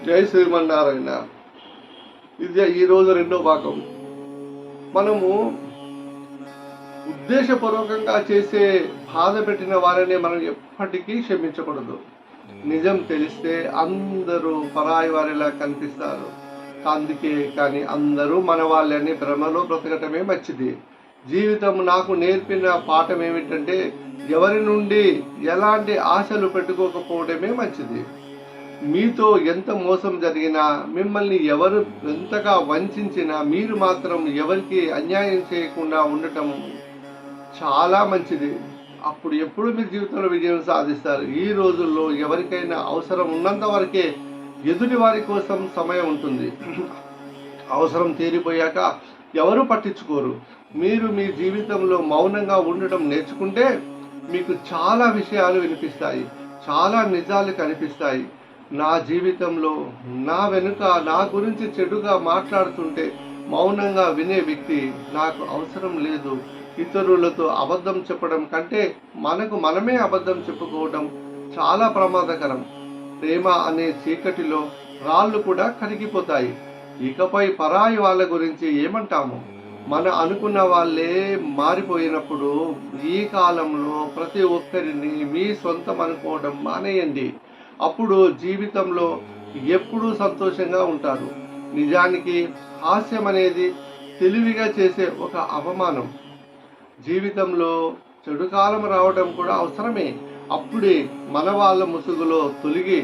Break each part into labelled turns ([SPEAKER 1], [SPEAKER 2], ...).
[SPEAKER 1] జై శ్రీమన్నారాయణ. ఇది ఈరోజు రెండో భాగం. మనము ఉద్దేశపూర్వకంగా చేసే బాధ పెట్టిన వారిని మనం ఎప్పటికీ క్షమించకూడదు. నిజం తెలిస్తే అందరూ పరాయి వారిలా కనిపిస్తారు. అందుకే కానీ అందరూ మన వాళ్ళని భ్రమలో బ్రతకటమే మంచిది. జీవితం నాకు నేర్పిన పాఠం ఏమిటంటే ఎవరి నుండి ఎలాంటి ఆశలు పెట్టుకోకపోవడమే మంచిది. మీతో ఎంత మోసం జరిగినా, మిమ్మల్ని ఎవరు ఎంతగా వంచినా మీరు మాత్రం ఎవరికి అన్యాయం చేయకుండా ఉండటం చాలా మంచిది. అప్పుడు ఎప్పుడు మీ జీవితంలో విజయం సాధిస్తారు. ఈ రోజుల్లో ఎవరికైనా అవసరం ఉన్నంత వరకే ఎదుటి వారి కోసం సమయం ఉంటుంది. అవసరం తీరిపోయాక ఎవరు పట్టించుకోరు. మీరు మీ జీవితంలో మౌనంగా ఉండటం నేర్చుకుంటే మీకు చాలా విషయాలు వినిపిస్తాయి, చాలా నిజాలు కనిపిస్తాయి. నా జీవితంలో నా వెనుక నా గురించి చెడుగా మాట్లాడుతుంటే మౌనంగా వినే వ్యక్తి నాకు అవసరం లేదు. ఇతరులతో అబద్ధం చెప్పడం కంటే మనకు మనమే అబద్ధం చెప్పుకోవడం చాలా ప్రమాదకరం. ప్రేమ అనే చీకటిలో రాళ్ళు కూడా కరిగిపోతాయి. ఇకపై పరాయి వాళ్ళ గురించి ఏమంటాము? మన అనుకున్న వాళ్ళే మారిపోయినప్పుడు ఈ కాలంలో ప్రతి ఒక్కరిని మీ సొంతం అనుకోవడం మానేయండి. అప్పుడు జీవితంలో ఎప్పుడూ సంతోషంగా ఉంటారు. నిజానికి హాస్యం అనేది తెలివిగా చేసే ఒక అవమానం. జీవితంలో చెడు కాలం రావడం కూడా అవసరమే. అప్పుడే మన వాళ్ళ ముసుగులో తొలగి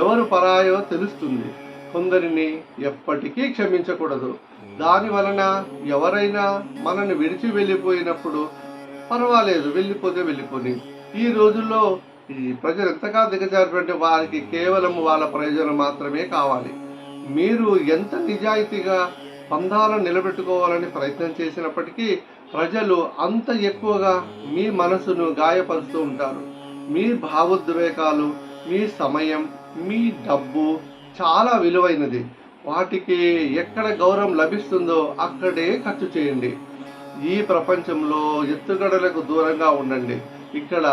[SPEAKER 1] ఎవరు పరాయో తెలుస్తుంది. కొందరిని ఎప్పటికీ క్షమించకూడదు. దాని వలన ఎవరైనా మనల్ని విడిచి వెళ్ళిపోయినప్పుడు పర్వాలేదు, వెళ్ళిపోతే వెళ్ళిపోని. ఈ రోజుల్లో ఈ ప్రజలు ఎంతగా దిగజారినటువంటి వారికి కేవలం వాళ్ళ ప్రయోజనం మాత్రమే కావాలి. మీరు ఎంత నిజాయితీగా బంధాలను నిలబెట్టుకోవాలని ప్రయత్నం చేసినప్పటికీ ప్రజలు అంత ఎక్కువగా మీ మనసును గాయపరుస్తూ ఉంటారు. మీ భావోద్వేగాలు, మీ సమయం, మీ డబ్బు చాలా విలువైనది. వాటికి ఎక్కడ గౌరవం లభిస్తుందో అక్కడే ఖర్చు చేయండి. ఈ ప్రపంచంలో ఎత్తుగడలకు దూరంగా ఉండండి. ఇక్కడ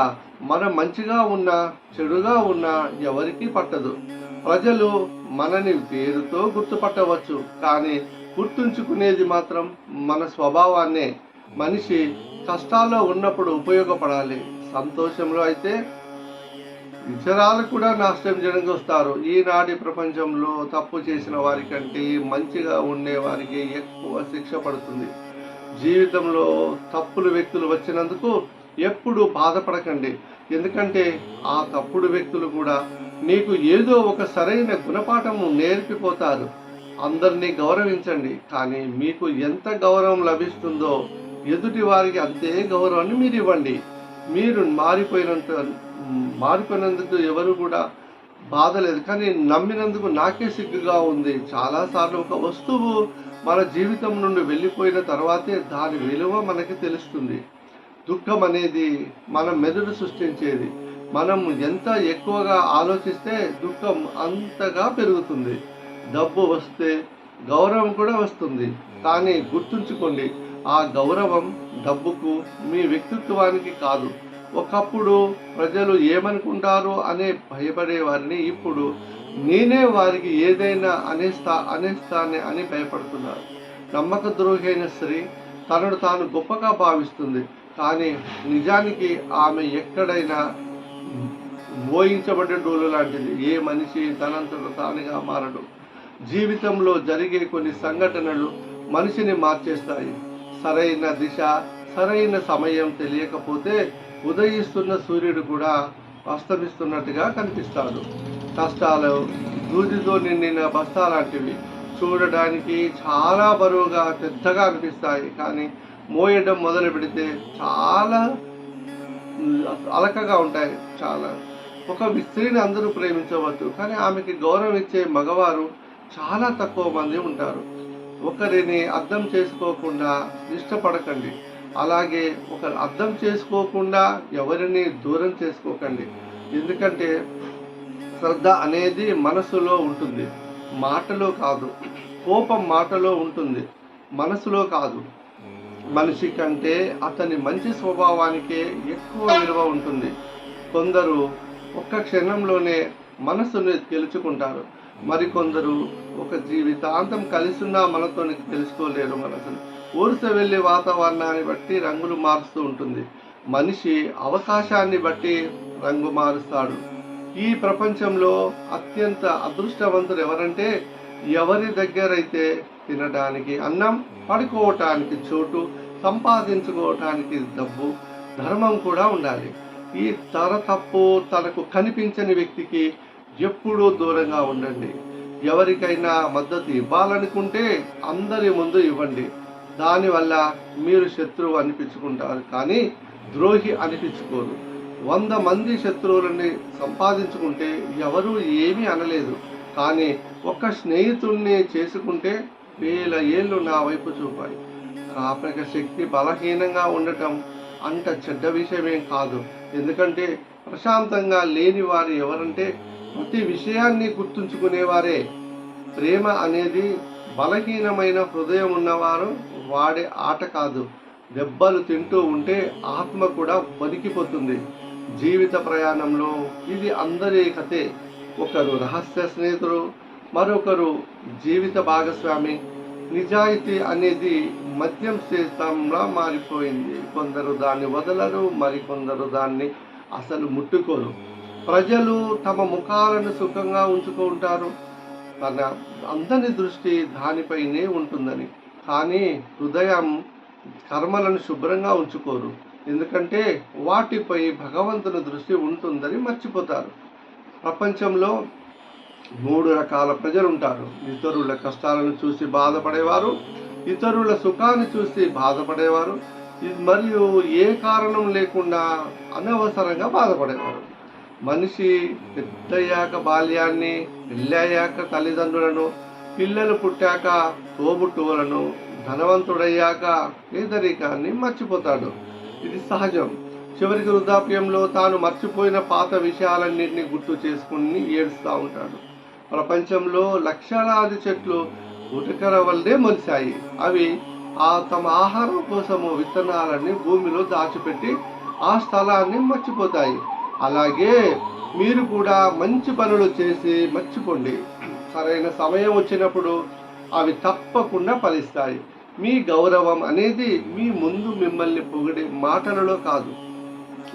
[SPEAKER 1] మనం మంచిగా ఉన్నా చెడుగా ఉన్నా ఎవరికీ పట్టదు. ప్రజలు మనని పేరుతో గుర్తుపట్టవచ్చు, కానీ గుర్తుంచుకునేది మాత్రం మన స్వభావాన్నే. మనిషి కష్టాల్లో ఉన్నప్పుడు ఉపయోగపడాలి, సంతోషంలో అయితే ఇతరాలు కూడా నాశనం చేయడానికి వస్తారు. ఈనాటి ప్రపంచంలో తప్పు చేసిన వారికంటే మంచిగా ఉండే వారికి ఎక్కువ శిక్ష పడుతుంది. జీవితంలో తప్పుడు వ్యక్తులు వచ్చినందుకు ఎప్పుడు బాధపడకండి. ఎందుకంటే ఆ తప్పుడు వ్యక్తులు కూడా మీకు ఏదో ఒక సరైన గుణపాఠము నేర్పిపోతారు. అందరినీ గౌరవించండి, కానీ మీకు ఎంత గౌరవం లభిస్తుందో ఎదుటి వారికి అంతే గౌరవాన్ని మీరు ఇవ్వండి. మీరు మారిపోయినందుకు ఎవరు కూడా బాధ లేదు, కానీ నమ్మినందుకు నాకే సిగ్గుగా ఉంది. చాలాసార్లు ఒక వస్తువు మన జీవితం నుండి వెళ్ళిపోయిన తర్వాతే దాని విలువ మనకి తెలుస్తుంది. దుఃఖం అనేది మన మెదడు సృష్టించేది. మనం ఎంత ఎక్కువగా ఆలోచిస్తే దుఃఖం అంతగా పెరుగుతుంది. డబ్బు వస్తే గౌరవం కూడా వస్తుంది, కానీ గుర్తుంచుకోండి, ఆ గౌరవం డబ్బుకు, మీ వ్యక్తిత్వానికి కాదు. ఒకప్పుడు ప్రజలు ఏమనుకుంటారో అనే భయపడే వారిని ఇప్పుడు నేనే వారికి ఏదైనా అనేస్తానే అని భయపడుతున్నారు. నమ్మక ద్రోహైన స్త్రీ తనను తాను గొప్పగా భావిస్తుంది, కానీ నిజానికి ఆమె ఎక్కడైనా మోయించబడ్డ డోలు లాంటిది. ఏ మనిషి తనంతట తానుగా మారడు. జీవితంలో జరిగే కొన్ని సంఘటనలు మనిషిని మార్చేస్తాయి. సరైన దిశ, సరైన సమయం తెలియకపోతే ఉదయిస్తున్న సూర్యుడు కూడా అస్తమిస్తున్నట్టుగా కనిపిస్తాడు. కష్టాలు దూదితో నిండిన బస్తా లాంటివి. చూడడానికి చాలా బరువుగా పెద్దగా అనిపిస్తాయి, కానీ మోయడం మొదలు పెడితే చాలా అలకగా ఉంటాయి. ఒక స్త్రీని అందరూ ప్రేమించవచ్చు, కానీ ఆమెకి గౌరవం ఇచ్చే మగవారు చాలా తక్కువ మంది ఉంటారు. ఒకరిని అర్థం చేసుకోకుండా ఇష్టపడకండి, అలాగే ఒకరు అర్థం చేసుకోకుండా ఎవరిని దూరం చేసుకోకండి. ఎందుకంటే శ్రద్ధ అనేది మనసులో ఉంటుంది, మాటలో కాదు. కోపం మాటలో ఉంటుంది, మనసులో కాదు. మనిషి కంటే అతని మంచి స్వభావానికే ఎక్కువ విలువ ఉంటుంది. కొందరు ఒక్క క్షణంలోనే మనసుని గెలుచుకుంటారు. మరికొందరు ఒక జీవితాంతం కలిసున్నా మనతో తెలుసుకోలేరు మనసును. ఊరిస వెళ్ళే వాతావరణాన్ని బట్టి రంగులు మారుస్తూ ఉంటుంది. మనిషి అవకాశాన్ని బట్టి రంగు మారుస్తాడు. ఈ ప్రపంచంలో అత్యంత అదృష్టవంతులు ఎవరంటే, ఎవరి దగ్గరైతే తినడానికి అన్నం, పడుకోవటానికి చోటు, సంపాదించుకోవటానికి డబ్బు, ధర్మం కూడా ఉండాలి. ఈ తప్పు తనకు కనిపించని వ్యక్తికి ఎప్పుడూ దూరంగా ఉండండి. ఎవరికైనా మద్దతు ఇవ్వాలనుకుంటే అందరి ముందు ఇవ్వండి. దానివల్ల మీరు శత్రువు అనిపించుకుంటారు, కానీ ద్రోహి అనిపించుకోరు. 100 మంది శత్రువులని సంపాదించుకుంటే ఎవరూ ఏమీ అనలేదు, కానీ ఒక్క స్నేహితుల్ని చేసుకుంటే 1000 ఏళ్ళు నా వైపు చూపాయి. జ్ఞాపక శక్తి బలహీనంగా ఉండటం అంత చెడ్డ విషయమేం కాదు. ఎందుకంటే ప్రశాంతంగా లేని వారు ఎవరంటే ప్రతి విషయాన్ని గుర్తుంచుకునేవారే. ప్రేమ అనేది బలహీనమైన హృదయం ఉన్నవారు వాడే ఆట కాదు. దెబ్బలు తింటూ ఉంటే ఆత్మ కూడా వణికిపోతుంది. జీవిత ప్రయాణంలో ఇది అందరి కథే. ఒకరు రహస్య స్నేహితుడు, మరొకరు జీవిత భాగస్వామి. నిజాయితీ అనేది మద్యం శ్రేష్టంలా మారిపోయింది. కొందరు దాన్ని వదలరు, మరికొందరు దాన్ని అసలు ముట్టుకోరు. ప్రజలు తమ ముఖాలను సుఖంగా ఉంచుకుంటారు, తన అందరి దృష్టి దానిపైనే ఉంటుందని. కానీ హృదయం కర్మలను శుభ్రంగా ఉంచుకోరు, ఎందుకంటే వాటిపై భగవంతుని దృష్టి ఉంటుందని మర్చిపోతారు. ప్రపంచంలో 3 రకాల ప్రజలు ఉంటారు. ఇతరుల కష్టాలను చూసి బాధపడేవారు, ఇతరుల సుఖాన్ని చూసి బాధపడేవారు, మరియు ఏ కారణం లేకుండా అనవసరంగా బాధపడేవారు. మనిషి పెద్దయ్యాక బాల్యాన్ని, పెళ్ళయ్యాక తల్లిదండ్రులను, పిల్లలు పుట్టాక తోబుట్టువులను, ధనవంతుడయ్యాక పేదరికాన్ని మర్చిపోతాడు. ఇది సహజం. చివరికి వృద్ధాప్యంలో తాను మర్చిపోయిన పాత విషయాలన్నింటినీ గుర్తు చేసుకుని ఏడుస్తూ ఉంటాడు. ప్రపంచంలో లక్షలాది చెట్లు ఉటకర వల్లే మొలిశాయి. అవి తమ ఆహారం కోసము విత్తనాలన్నీ భూమిలో దాచిపెట్టి ఆ స్థలాన్ని మర్చిపోతాయి. అలాగే మీరు కూడా మంచి పనులు చేసి మర్చిపోండి. సరైన సమయం వచ్చినప్పుడు అవి తప్పకుండా ఫలిస్తాయి. మీ గౌరవం అనేది మీ ముందు మిమ్మల్ని పొగిడే మాటలలో కాదు,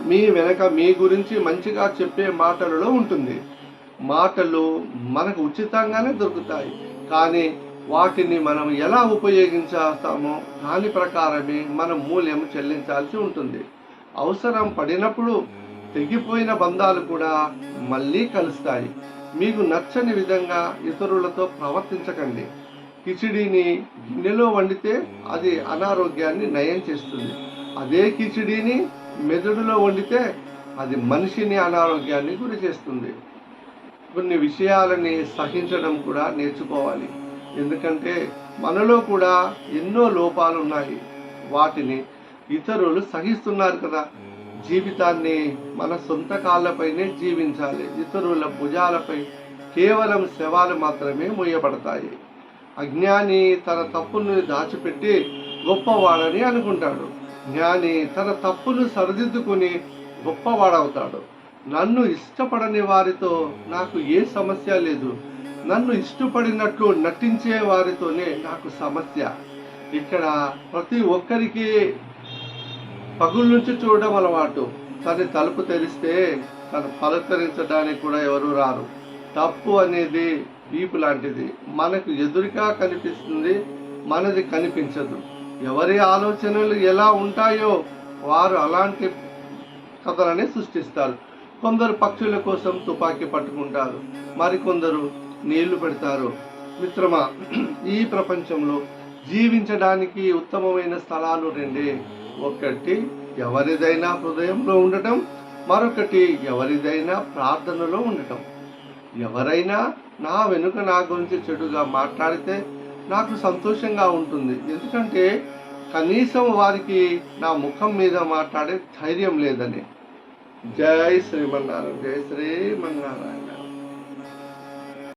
[SPEAKER 1] మీ వెనక మీ గురించి మంచిగా చెప్పే మాటలలో ఉంటుంది. మాటలు మనకు ఉచితంగానే దొరుకుతాయి, కానీ వాటిని మనం ఎలా ఉపయోగించాస్తామో దాని ప్రకారమే మనం మూల్యం చెల్లించాల్సి ఉంటుంది. అవసరం పడినప్పుడు తెగిపోయిన బంధాలు కూడా మళ్ళీ కలుస్తాయి. మీకు నచ్చని విధంగా ఇతరులతో ప్రవర్తించకండి. కిచిడీని గిన్నెలో వండితే అది అనారోగ్యాన్ని నయం చేస్తుంది. అదే కిచిడీని మెదడులో వండితే అది మనిషిని అనారోగ్యాన్ని గురి చేస్తుంది. కొన్ని విషయాలని సహించడం కూడా నేర్చుకోవాలి, ఎందుకంటే మనలో కూడా ఎన్నో లోపాలు ఉన్నాయి. వాటిని ఇతరులు సహిస్తున్నారు కదా. జీవితాన్ని మన సొంత కాళ్ళపైనే జీవించాలి. ఇతరుల భుజాలపై కేవలం శవాలు మాత్రమే మోయబడతాయి. అజ్ఞాని తన తప్పును దాచిపెట్టి గొప్పవాడని అనుకుంటాడు. జ్ఞాని తన తప్పును సరిదిద్దుకుని గొప్పవాడవుతాడు. నన్ను ఇష్టపడని వారితో నాకు ఏ సమస్య లేదు, నన్ను ఇష్టపడినట్లు నటించే వారితోనే నాకు సమస్య. ఇక్కడ ప్రతి ఒక్కరికి పగుల నుంచి చూడడం అలవాటు. తన తలుపు తెరిస్తే తను పలకరించడానికి కూడా ఎవరు రారు. తప్పు అనేది వీపు లాంటిది, మనకు ఎదురుగా కనిపిస్తుంది, మనది కనిపించదు. ఎవరి ఆలోచనలు ఎలా ఉంటాయో వారు అలాంటి కథలనే సృష్టిస్తారు. కొందరు పక్షుల కోసం తుపాకీ పట్టుకుంటారు, మరికొందరు నీళ్లు పెడతారు. మిత్రమా, ఈ ప్రపంచంలో జీవించడానికి ఉత్తమమైన స్థలాలు రెండే. ఒకటి ఎవరిదైనా హృదయంలో ఉండటం, మరొకటి ఎవరిదైనా ప్రార్థనలో ఉండటం. ఎవరైనా నా వెనుక నా గురించి చెడుగా మాట్లాడితే నాకు సంతోషంగా ఉంటుంది, ఎందుకంటే కనీసం వారికి నా ముఖం మీద మాట్లాడే ధైర్యం లేదని. జై శ్రీమన్నారాయణ, జై శ్రీమన్నారాయణ.